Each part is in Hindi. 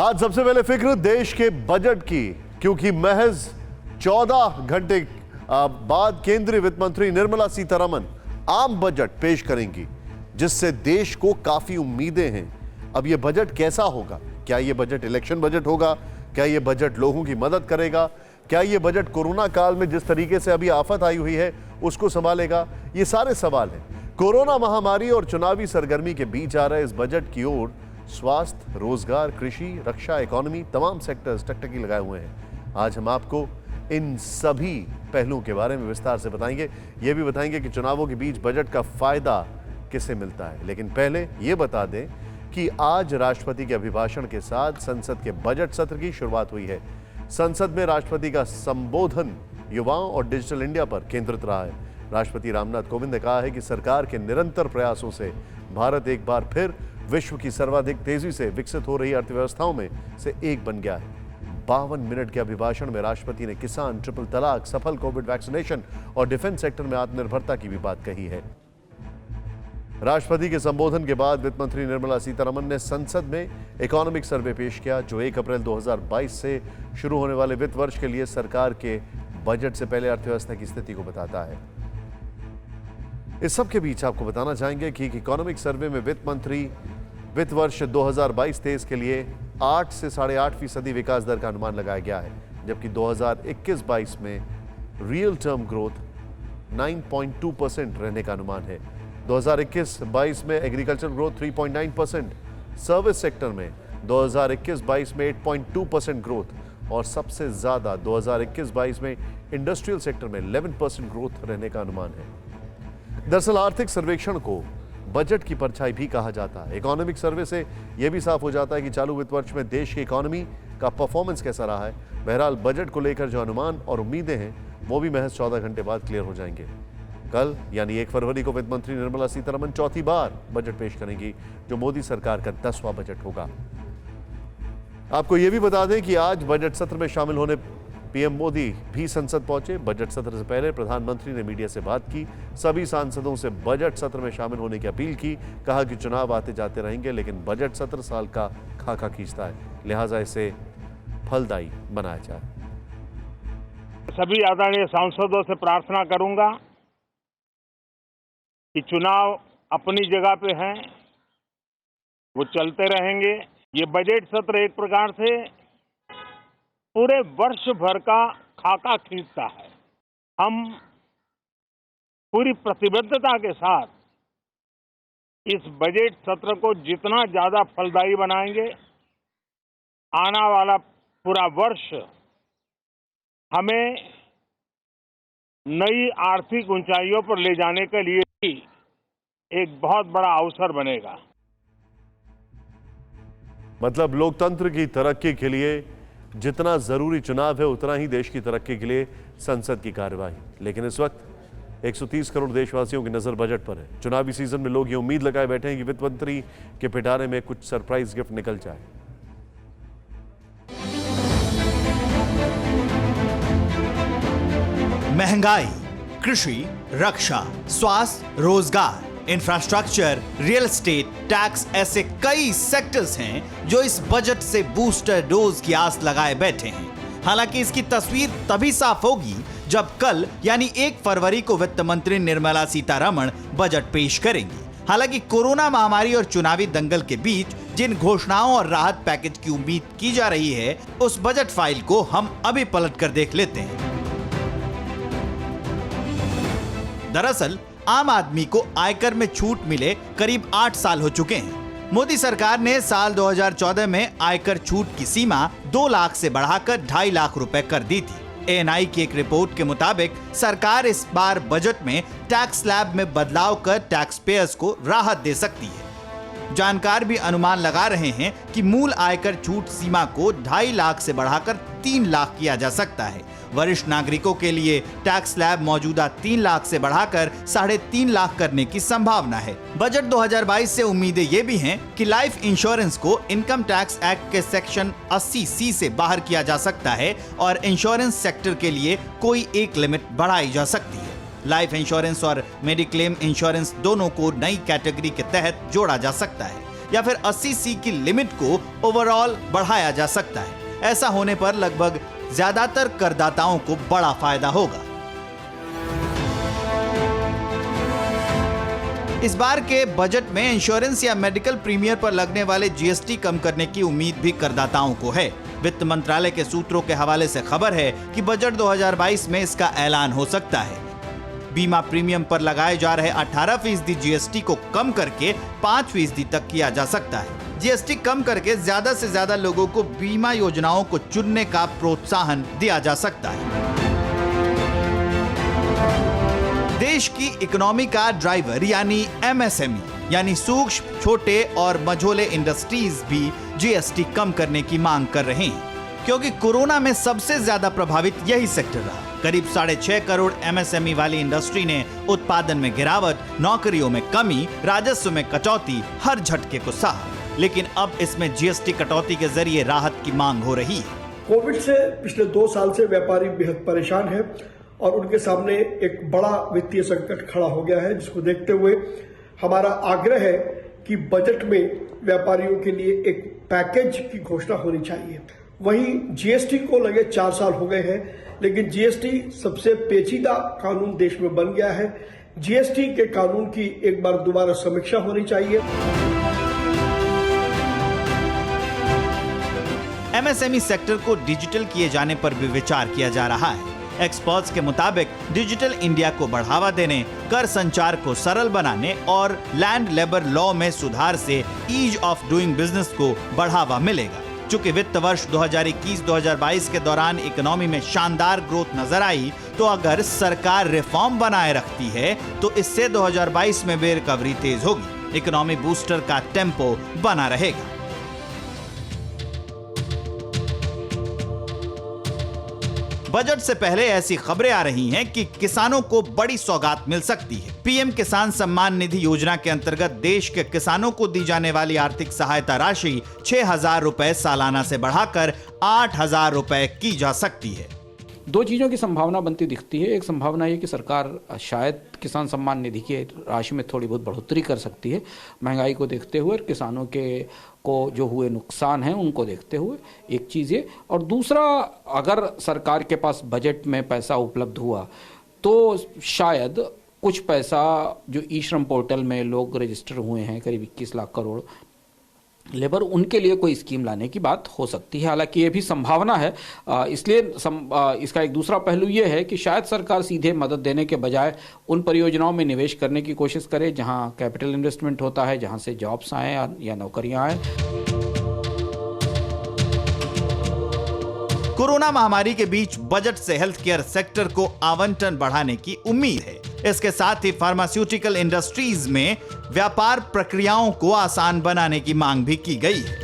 आज सबसे पहले फिक्र देश के बजट की, क्योंकि महज 14 घंटे बाद केंद्रीय वित्त मंत्री निर्मला सीतारमण आम बजट पेश करेंगी, जिससे देश को काफी उम्मीदें हैं। अब यह बजट कैसा होगा? क्या यह बजट इलेक्शन बजट होगा? क्या यह बजट लोगों की मदद करेगा? क्या यह बजट कोरोना काल में जिस तरीके से अभी आफत आई हुई है उसको संभालेगा? ये सारे सवाल हैं। कोरोना महामारी और चुनावी सरगर्मी के बीच आ रहे इस बजट की ओर स्वास्थ्य, रोजगार, कृषि, रक्षा, इकोनॉमी, तमाम सेक्टर्स टकटकी लगाए हुए हैं। आज हम आपको इन सभी पहलुओं के बारे में विस्तार से बताएंगे। ये भी बताएंगे कि चुनावों के बीच बजट का फायदा किसे मिलता है। लेकिन पहले ये बता दें कि आज राष्ट्रपति के अभिभाषण के साथ संसद के बजट सत्र की शुरुआत हुई है। संसद में राष्ट्रपति का संबोधन युवाओं और डिजिटल इंडिया पर केंद्रित रहा है। राष्ट्रपति रामनाथ कोविंद ने कहा है कि सरकार के निरंतर प्रयासों से भारत एक बार फिर विश्व की सर्वाधिक तेजी से विकसित हो रही अर्थव्यवस्थाओं में से एक बन गया है। 52 मिनट के अभिभाषण में राष्ट्रपति ने किसान, ट्रिपल तलाक, सफल कोविड वैक्सीनेशन और डिफेंस सेक्टर में आत्मनिर्भरता की भी बात कही है। राष्ट्रपति के संबोधन के बाद वित्त मंत्री निर्मला सीतारमण ने संसद में इकोनॉमिक सर्वे पेश किया, जो 1 अप्रैल 2022 से शुरू होने वाले वित्त वर्ष के लिए सरकार के बजट से पहले अर्थव्यवस्था की स्थिति को बताता है। इस सब के बीच आपको बताना चाहेंगे कि इकोनॉमिक सर्वे में वित्त मंत्री वित्त वर्ष 2022-23 के लिए 8 से 8.5% विकास दर का अनुमान लगाया गया है, जबकि 2021-22 में रियल टर्म ग्रोथ 9.2% रहने का अनुमान है। 2021-22 में एग्रीकल्चर ग्रोथ 3.9%, सर्विस सेक्टर में 2021-22 में 8.2% ग्रोथ और सबसे ज्यादा 2021-22 में इंडस्ट्रियल सेक्टर में 11% ग्रोथ रहने का अनुमान है। दरअसल आर्थिक सर्वेक्षण को बजट की परछाई भी कहा जाता है। इकोनॉमिक सर्वे से यह भी साफ हो जाता है कि चालू वित्त वर्ष में देश की इकोनॉमी का परफॉर्मेंस कैसा रहा है। बहरहाल बजट को लेकर जो अनुमान और उम्मीदें हैं वो भी महज 14 घंटे बाद क्लियर हो जाएंगे। कल यानी 1 फरवरी को वित्त मंत्री निर्मला सीतारमण चौथी बार बजट पेश करेंगी, जो मोदी सरकार का 10वां बजट होगा। आपको यह भी बता दें कि आज बजट सत्र में शामिल होने पीएम मोदी भी संसद पहुंचे। बजट सत्र से पहले प्रधानमंत्री ने मीडिया से बात की, सभी सांसदों से बजट सत्र में शामिल होने की अपील की। कहा कि चुनाव आते जाते रहेंगे, लेकिन बजट सत्र साल का खाका खींचता है, लिहाजा इसे फलदायी बनाया जाए। सभी आदरणीय सांसदों से प्रार्थना करूंगा कि चुनाव अपनी जगह पे हैं, वो चलते रहेंगे। ये बजट सत्र एक प्रकार से पूरे वर्ष भर का खाका खींचता है। हम पूरी प्रतिबद्धता के साथ इस बजट सत्र को जितना ज्यादा फलदायी बनाएंगे, आने वाला पूरा वर्ष हमें नई आर्थिक ऊंचाइयों पर ले जाने के लिए भी एक बहुत बड़ा अवसर बनेगा। मतलब लोकतंत्र की तरक्की के लिए जितना जरूरी चुनाव है, उतना ही देश की तरक्की के लिए संसद की कार्यवाही। लेकिन इस वक्त 130 करोड़ देशवासियों की नजर बजट पर है। चुनावी सीजन में लोग ये उम्मीद लगाए बैठे हैं कि वित्त मंत्री के पिटारे में कुछ सरप्राइज गिफ्ट निकल जाए। महंगाई, कृषि, रक्षा, स्वास्थ्य, रोजगार, इंफ्रास्ट्रक्चर, रियल एस्टेट, टैक्स, ऐसे कई सेक्टर्स हैं जो इस बजट से बूस्टर डोज की आस लगाए बैठे हैं। हालांकि इसकी तस्वीर तभी साफ होगी जब कल यानी 1 फरवरी को वित्त मंत्री निर्मला सीतारमण बजट पेश करेंगी। हालांकि कोरोना महामारी और चुनावी दंगल के बीच जिन घोषणाओं और राहत पैकेज की उम्मीद की जा रही है, उस बजट फाइल को हम अभी पलट कर देख लेते हैं। दरअसल आम आदमी को आयकर में छूट मिले करीब 8 साल हो चुके हैं। मोदी सरकार ने साल 2014 में आयकर छूट की सीमा 2 लाख से बढ़ाकर 2.5 लाख रुपए कर दी थी। एएनआई की एक रिपोर्ट के मुताबिक सरकार इस बार बजट में टैक्स स्लैब में बदलाव कर टैक्स पेयर्स को राहत दे सकती है। जानकार भी अनुमान लगा रहे हैं कि मूल आयकर छूट सीमा को 2.5 लाख से बढ़ाकर 3 लाख किया जा सकता है। वरिष्ठ नागरिकों के लिए टैक्स स्लैब मौजूदा 3 लाख से बढ़ाकर 3.5 लाख करने की संभावना है। बजट 2022 से उम्मीदें ये भी हैं कि लाइफ इंश्योरेंस को इनकम टैक्स एक्ट के सेक्शन 80C से बाहर किया जा सकता है और इंश्योरेंस सेक्टर के लिए कोई एक लिमिट बढ़ाई जा सकती है। लाइफ इंश्योरेंस और मेडिक्लेम इंश्योरेंस दोनों को नई कैटेगरी के तहत जोड़ा जा सकता है। या फिर 80C की लिमिट को ओवरऑल बढ़ाया जा सकता है। ऐसा होने पर लगभग ज्यादातर करदाताओं को बड़ा फायदा होगा। इस बार के बजट में इंश्योरेंस या मेडिकल प्रीमियर पर लगने वाले जीएसटी कम करने की उम्मीद भी करदाताओं को है। वित्त मंत्रालय के सूत्रों के हवाले से खबर है कि बजट 2022 में इसका ऐलान हो सकता है। बीमा प्रीमियम पर लगाए जा रहे 18% जीएसटी को कम करके 5% तक किया जा सकता है। जीएसटी कम करके ज्यादा से ज्यादा लोगों को बीमा योजनाओं को चुनने का प्रोत्साहन दिया जा सकता है। देश की इकोनॉमी का ड्राइवर यानी एमएसएमई यानी सूक्ष्म, छोटे और मझोले इंडस्ट्रीज भी जीएसटी कम करने की मांग कर रहे हैं, क्योंकि कोरोना में सबसे ज्यादा प्रभावित यही सेक्टर रहा। करीब 6.5 करोड़ एमएसएमई वाली इंडस्ट्री ने उत्पादन में गिरावट, नौकरियों में कमी, राजस्व में कटौती हर झटके को सहा, लेकिन अब इसमें जीएसटी कटौती के जरिए राहत की मांग हो रही है। कोविड से पिछले 2 साल से व्यापारी बेहद परेशान है और उनके सामने एक बड़ा वित्तीय संकट खड़ा हो गया है, जिसको देखते हुए हमारा आग्रह है कि बजट में व्यापारियों के लिए एक पैकेज की घोषणा होनी चाहिए। वहीं जीएसटी को लगे 4 साल हो गए हैं, लेकिन जीएसटी सबसे पेचीदा कानून देश में बन गया है। जीएसटी के कानून की एक बार दोबारा समीक्षा होनी चाहिए। एमएसएमई सेक्टर को डिजिटल किए जाने पर भी विचार किया जा रहा है। एक्सपर्ट्स के मुताबिक डिजिटल इंडिया को बढ़ावा देने, कर संचार को सरल बनाने और लैंड लेबर लॉ में सुधार से ईज ऑफ डूइंग बिजनेस को बढ़ावा मिलेगा। चूंकि वित्त वर्ष 2021-2022 के दौरान इकोनॉमी में शानदार ग्रोथ नजर आई, तो अगर सरकार रिफॉर्म बनाए रखती है तो इससे 2022 में भी रिकवरी तेज होगी। इकोनॉमी बूस्टर का टेम्पो बना रहेगा। बजट से पहले ऐसी खबरें आ रही हैं कि किसानों को बड़ी सौगात मिल सकती है। पीएम किसान सम्मान निधि योजना के अंतर्गत देश के किसानों को दी जाने वाली आर्थिक सहायता राशि 6,000 रुपए सालाना से बढ़ाकर 8,000 रुपए की जा सकती है। 2 चीज़ों की संभावना बनती दिखती है। एक संभावना ये कि सरकार शायद किसान सम्मान निधि की राशि में थोड़ी बहुत बढ़ोतरी कर सकती है, महंगाई को देखते हुए और किसानों को जो हुए नुकसान हैं उनको देखते हुए, एक चीज़ ये। और दूसरा, अगर सरकार के पास बजट में पैसा उपलब्ध हुआ तो शायद कुछ पैसा जो ई श्रम पोर्टल में लोग रजिस्टर हुए हैं, करीब 21 लाख करोड़ लेबर, उनके लिए कोई स्कीम लाने की बात हो सकती है। हालांकि ये भी संभावना है, इसलिए इसका एक दूसरा पहलू ये है कि शायद सरकार सीधे मदद देने के बजाय उन परियोजनाओं में निवेश करने की कोशिश करे जहां कैपिटल इन्वेस्टमेंट होता है, जहां से जॉब्स आए या नौकरियां आए। कोरोना महामारी के बीच बजट से हेल्थ केयर सेक्टर को आवंटन बढ़ाने की उम्मीद है। इसके साथ ही फार्मास्यूटिकल इंडस्ट्रीज में व्यापार प्रक्रियाओं को आसान बनाने की मांग भी की गई है।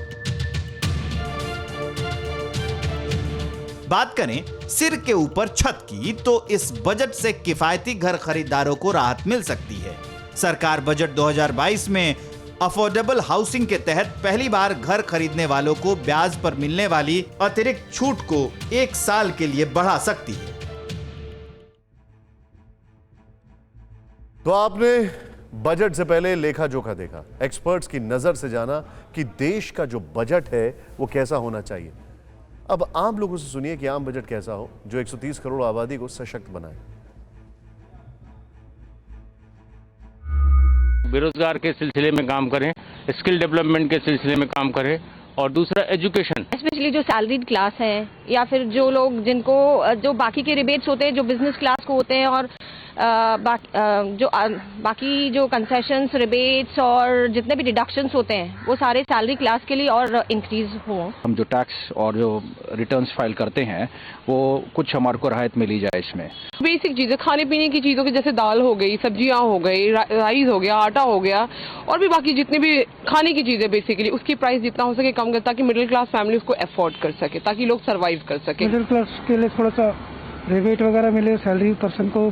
बात करें सिर के ऊपर छत की, तो इस बजट से किफायती घर खरीदारों को राहत मिल सकती है। सरकार बजट 2022 में अफोर्डेबल हाउसिंग के तहत पहली बार घर खरीदने वालों को ब्याज पर मिलने वाली अतिरिक्त छूट को 1 साल के लिए बढ़ा सकती है। तो आपने बजट से पहले लेखा जोखा देखा, एक्सपर्ट्स की नजर से जाना कि देश का जो बजट है वो कैसा होना चाहिए। अब आम लोगों से सुनिए कि आम बजट कैसा हो जो 130 करोड़ आबादी को सशक्त बनाए। बेरोजगार के सिलसिले में काम करें, स्किल डेवलपमेंट के सिलसिले में काम करें, और दूसरा एजुकेशन, स्पेशली जो सैलरीड क्लास है या फिर जो लोग जिनको जो बाकी के रिबेट्स होते हैं जो बिजनेस क्लास को होते हैं, और बाकी जो कंसेशंस, रिबेट्स और जितने भी डिडक्शंस होते हैं वो सारे सैलरी क्लास के लिए और इंक्रीज हो। हम जो टैक्स और जो रिटर्न्स फाइल करते हैं वो कुछ हमारे को राहत मिली जाए। इसमें बेसिक चीजें, खाने पीने की चीजों की, जैसे दाल हो गई, सब्जियां हो गई, राइस हो गया, आटा हो गया, और भी बाकी जितनी भी खाने की चीजें बेसिकली उसकी प्राइस जितना हो सके कम कर, ताकि मिडिल क्लास फैमिली उसको अफोर्ड कर सके, ताकि लोग सर्वाइव कर सके। मिडिल क्लास के लिए थोड़ा सा रिबेट वगैरह मिले सैलरी पर्सन को।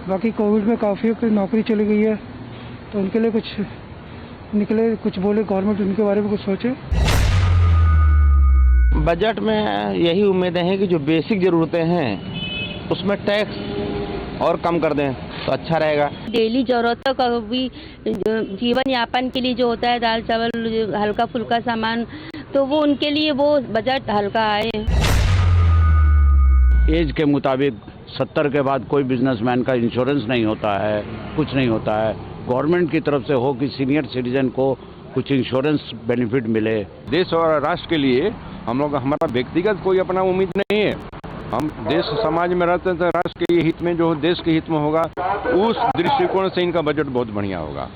बाकी कोविड में काफ़ी नौकरी चली गई है तो उनके लिए कुछ निकले, कुछ बोले गवर्नमेंट, उनके बारे में कुछ सोचे। बजट में यही उम्मीदें हैं कि जो बेसिक ज़रूरतें हैं उसमें टैक्स और कम कर दें। तो अच्छा रहेगा। डेली जरूरतों का भी जीवन यापन के लिए जो होता है दाल चावल हल्का फुल्का सामान, तो वो उनके लिए वो बजट हल्का आए। एज के मुताबिक 70 के बाद कोई बिजनेसमैन का इंश्योरेंस नहीं होता है, कुछ नहीं होता है। गवर्नमेंट की तरफ से हो कि सीनियर सिटीजन को कुछ इंश्योरेंस बेनिफिट मिले। देश और राष्ट्र के लिए हम लोग, हमारा व्यक्तिगत कोई अपना उम्मीद नहीं है। हम देश समाज में रहते हैं तो राष्ट्र के हित में, जो देश के हित में होगा, उस दृष्टिकोण से इनका बजट बहुत बढ़िया होगा।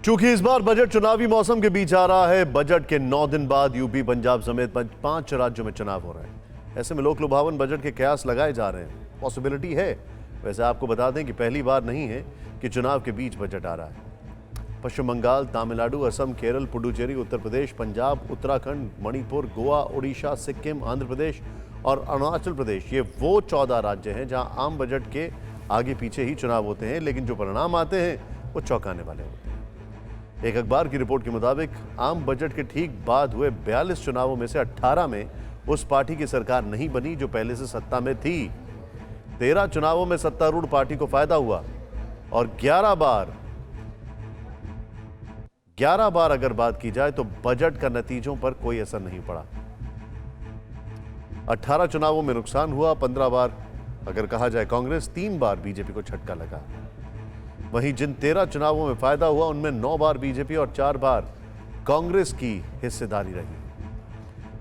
चूंकि इस बार बजट चुनावी मौसम के बीच आ रहा है, बजट के 9 दिन बाद यूपी, पंजाब समेत 5 राज्यों में चुनाव हो रहे हैं। ऐसे में लोक लुभावन बजट के कयास लगाए जा रहे हैं। पॉसिबिलिटी है। वैसे आपको बता दें कि पहली बार नहीं है कि चुनाव के बीच बजट आ रहा है। पश्चिम बंगाल, तमिलनाडु, असम, केरल, पुडुचेरी, उत्तर प्रदेश, पंजाब, उत्तराखंड, मणिपुर, गोवा, उड़ीसा, सिक्किम, आंध्र प्रदेश और अरुणाचल प्रदेश, ये वो 14 राज्य हैं जहां आम बजट के आगे पीछे ही चुनाव होते हैं, लेकिन जो परिणाम आते हैं वो चौंकाने वाले होते हैं। एक अखबार की रिपोर्ट के मुताबिक आम बजट के ठीक बाद हुए 42 चुनावों में से 18 में उस पार्टी की सरकार नहीं बनी जो पहले से सत्ता में थी। 13 चुनावों में सत्तारूढ़ पार्टी को फायदा हुआ और 11 बार अगर बात की जाए तो बजट का नतीजों पर कोई असर नहीं पड़ा। 18 चुनावों में नुकसान हुआ, 15 बार अगर कहा जाए कांग्रेस, 3 बार बीजेपी को झटका लगा। वहीं जिन 13 चुनावों में फायदा हुआ उनमें 9 बार बीजेपी और 4 बार कांग्रेस की हिस्सेदारी रही।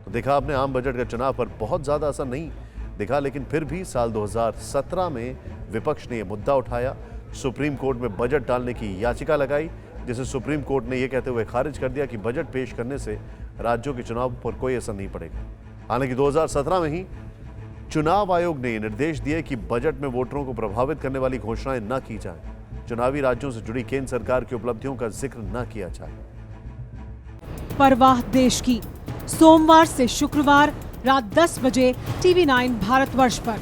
तो देखा आपने, आम बजट का चुनाव पर बहुत ज्यादा असर नहीं दिखा, लेकिन फिर भी साल 2017 में विपक्ष ने यह मुद्दा उठाया, सुप्रीम कोर्ट में बजट डालने की याचिका लगाई, जिसे सुप्रीम कोर्ट ने यह कहते हुए खारिज कर दिया कि बजट पेश करने से राज्यों के चुनाव पर कोई असर नहीं पड़ेगा। हालांकि 2017 में ही चुनाव आयोग ने निर्देश दिए कि बजट में वोटरों को प्रभावित करने वाली घोषणाएं न की जाए, चुनावी राज्यों से जुड़ी केंद्र सरकार की उपलब्धियों का जिक्र न किया जाए। परवाह देश की, सोमवार से शुक्रवार रात 10 बजे TV9 भारतवर्ष पर।